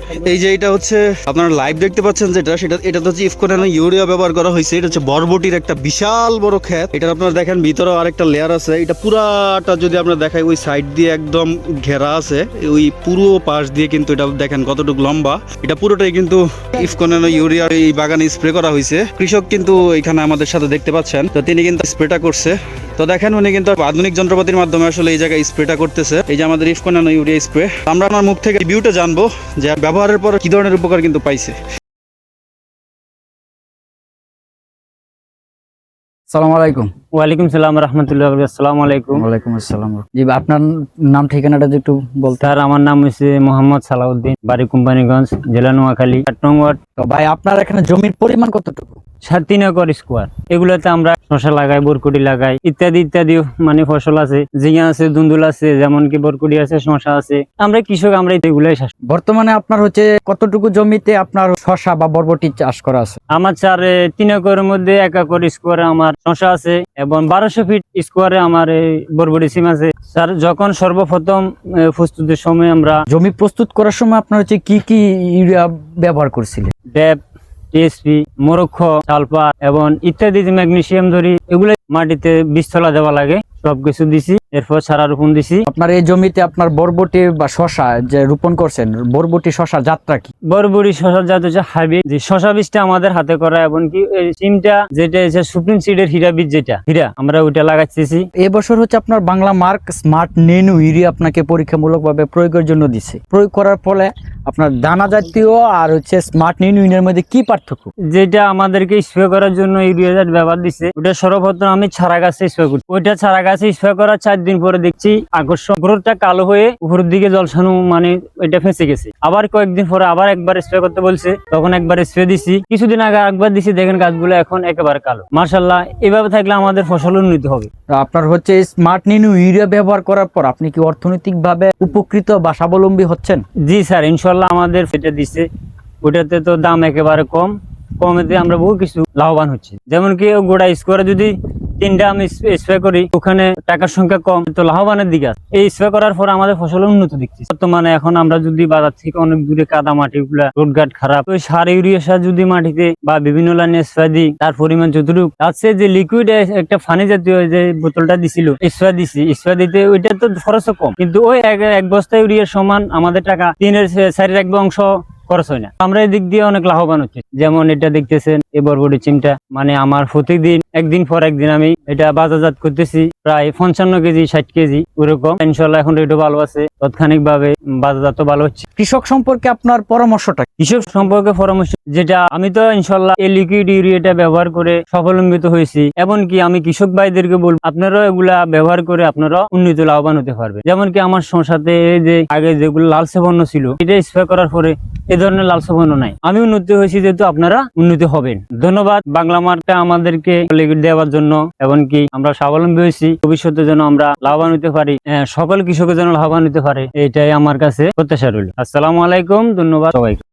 এই যে এটা হচ্ছে আপনারা লাইভ দেখতে পাচ্ছেন যেটা এটা হচ্ছে ইফকো ইউরিয়া ব্যবহার করা হয়েছে। এটা হচ্ছে বরবটির একটা বিশাল বড় ক্ষেত। এটা আপনারা দেখেন ভিতরে আরেকটা লেয়ার আছে। এটা পুরাটা যদি আমরা দেখাই ওই সাইড দিয়ে একদম ঘেরা আছে, ওই পুরো পাশ দিয়ে কিন্তু এটা দেখেন কতটুকু লম্বা। এটা পুরোটাই কিন্তু ইফকো ইউরিয়া এই বাগানে স্প্রে করা হয়েছে। কৃষক কিন্তু এখানে আমাদের সাথে দেখতে পাচ্ছেন, তো তিনি কিন্তু স্প্রেটা করছে। তো দেখেন উনি কিন্তু আধুনিক যন্ত্রপাতির মাধ্যমে আসলে এই জায়গায় স্প্রেটা করতেছে। এই যে আমাদের ইফকো ইউরিয়া স্প্রে। আমরা আমার মুখ থেকে রিভিউটা জানবো যে ব্যবহারের পর কি ধরনের উপকার কিন্তু পাইছে। আসসালামু আলাইকুম। ওয়ালাইকুম সালাম রহমতুল্লাহ। আসসালামু আলাইকুম। ওয়ালাইকুম আসসালাম। জি, আপনার নাম ঠিকানাটা একটু বলতে। স্যার, আমার নাম হচ্ছে মোহাম্মদ সালাউদ্দিন, বাড়ি কোম্পানিগঞ্জ, জেলা নোয়াখালী, 8 নং ওয়ার্ড। তো ভাই, আপনার এখানে জমির পরিমাণ কতটুকু? 3 একর স্কোয়ার। এগুলোতে আমরা শসা লাগাই, বরকুটি লাগাই, ইত্যাদি ইত্যাদি মানে ফসল আছে, ঝিঙা আছে, দুন্দুল আছে, যেমন কি বরকুটি আছে, শসা আছে। আমরা কৃষক, আমরা এগুলাই চাষ। বর্তমানে আপনার হচ্ছে কতটুকু জমিতে আপনার শসা বা বরবটি চাষ করা আছে? আমার 3 একরের মধ্যে 1 একর স্কোয়ারে আমার শসা আছে এবং 1200 ফিট স্কোয়ারে আমার এই বরবটি সিম আছে। স্যার, যখন সর্বপ্রথম প্রস্তুতির সময় আমরা জমি প্রস্তুত করার সময় আপনার হচ্ছে কি কি ইউরিয়া ব্যবহার করছিলেন? ড্যাপ, টিএসপি, মোরক্ষ, সালফার এবং ইত্যাদি যে ম্যাগনেসিয়াম ধরি, এগুলো মাটিতে বীজতলা দেওয়া লাগে, সবকিছু দিছি। এরপর সারা রোপণ দিছি। আপনার এই জমিতে আপনার বরবটি বা শসা যে রোপণ করছেন, বরবটি শসা জাতটা কি? বরবটি শসা জাত হচ্ছে হাইব্রিড। যে শসা বীজটা আমাদের হাতে করা, এবং কি এই সিমটা যেটা হচ্ছে সুপ্রিম সিডের হীরা বীজ, যেটা হীরা, আমরা ওইটা লাগাচ্ছি। এবছর হচ্ছে আপনার Bangla mark smart nano urea আপনাকে পরীক্ষামূলকভাবে প্রয়োগের জন্য দিছে। প্রয়োগ করার ফলে আপনার দানা জাতীয় আর হচ্ছে স্মার্ট নেনু ইউরিয়ার মধ্যে কি পার্থক্য? যেটা আমাদেরকে স্প্রে করার জন্য ইউরিয়া জাত ব্যবহার দিচ্ছে, ওটা সর্বপ্রথম আমি চারা গাছে স্প্রে করি। ওইটা চারা গাছে স্প্রে করার 4 দিন পরে দেখছি আকর্ষণ গ্রোথটা কালো হয়ে উপরের দিকে জলসানো, মানে এটা ফেঁসে গেছে। আবার কয়েকদিন পরে আবার একবার স্প্রে করতে বলছে, তখন একবার স্প্রে দিছি। কিছুদিন আগে একবার দিছি, দেখেন গাছগুলো এখন একেবারে কালো। মাশাআল্লাহ, এভাবে থাকলে আমাদের ফসল উন্নতি হবে। আপনার হচ্ছে স্মার্ট নেনু ইউরিয়া ব্যবহার করার পর আপনি কি অর্থনৈতিকভাবে উপকৃত বা স্বাবলম্বী হচ্ছেন? জি স্যার, ইনশাল্লাহ আমাদের ফেটে দিচ্ছে। ওটাতে তো দাম একেবারে কমেতে আমরা বহু কিছু লাভবান হচ্ছে। যেমন কি গোড়া স্কোয়ারে যদি 3টা আমি স্প্রে করি, ওখানে টাকার সংখ্যা কম, তো লাভবানের দিকে আছে। এই স্প্রে করার পর আমাদের ফসল উন্নত দিচ্ছে। বর্তমানে এখন আমরা যদি বাজার থেকে অনেক দূরে কাদা মাটি গুলা, রোডঘাট খারাপ, ওই সার ইউরিয়া সার যদি মাটিতে বা বিভিন্ন লাইনে স্প্রে দিই, তার পরিমাণ যতটুকু আছে, যে লিকুইড একটা ফানি জাতীয় যে বোতলটা দিছিল, স্প্রে দিছি, স্প্রে দিতে ওইটা তো খরচও কম, কিন্তু ওই এক বস্তা ইউরিয়ার সমান আমাদের টাকা 3/4 অংশ খরচ হয় না। আমরা এই দিক দিয়ে অনেক লাভবান হচ্ছে। যেমন এটা দেখতেছেন, এই বরবটি চিমটা, মানে আমার প্রতিদিন একদিন পর একদিন আমি এটা বাজারজাত করতেছি, প্রায় 55 কেজি 60 কেজি ওরকম। ইনশাল্লাহ এখন রেটও ভালো আছে, তাৎক্ষণিক ভাবে বাজারজাত ভালো হচ্ছে। কৃষক সম্পর্কে আপনার পরামর্শটা? কৃষক সম্পর্কে পরামর্শ যেটা, আমি তো ইনশাল্লাহ এই লিকুইড ইউরিয়াটা ব্যবহার করে স্বাবলম্বিত হয়েছি। এমনকি আমি কৃষক ভাইদেরকে বলবো, আপনারাও এগুলা ব্যবহার করে আপনারা উন্নত লাভবান হতে পারবে। যেমন কি আমার সাথে যে আগে যেগুলো লালচে বর্ণ ছিল, এটা স্প্রে করার পরে এ ধরনের লালচে বর্ণ নাই। আমি উন্নতি হয়েছি, যেহেতু আপনারা উন্নতি হবেন। ধন্যবাদ বাংলা মার্কা আমাদেরকে লিকুইড দেওয়ার জন্য, এমনকি আমরা স্বাবলম্বী হয়েছি। ভবিষ্যতে যেন আমরা লাভবান হতে পারি, সকল কৃষকের যেন লাভবান হতে পারে, এটাই আমার কাছে প্রত্যাশা রইল। আসসালামু আলাইকুম, ধন্যবাদ সবাইকে।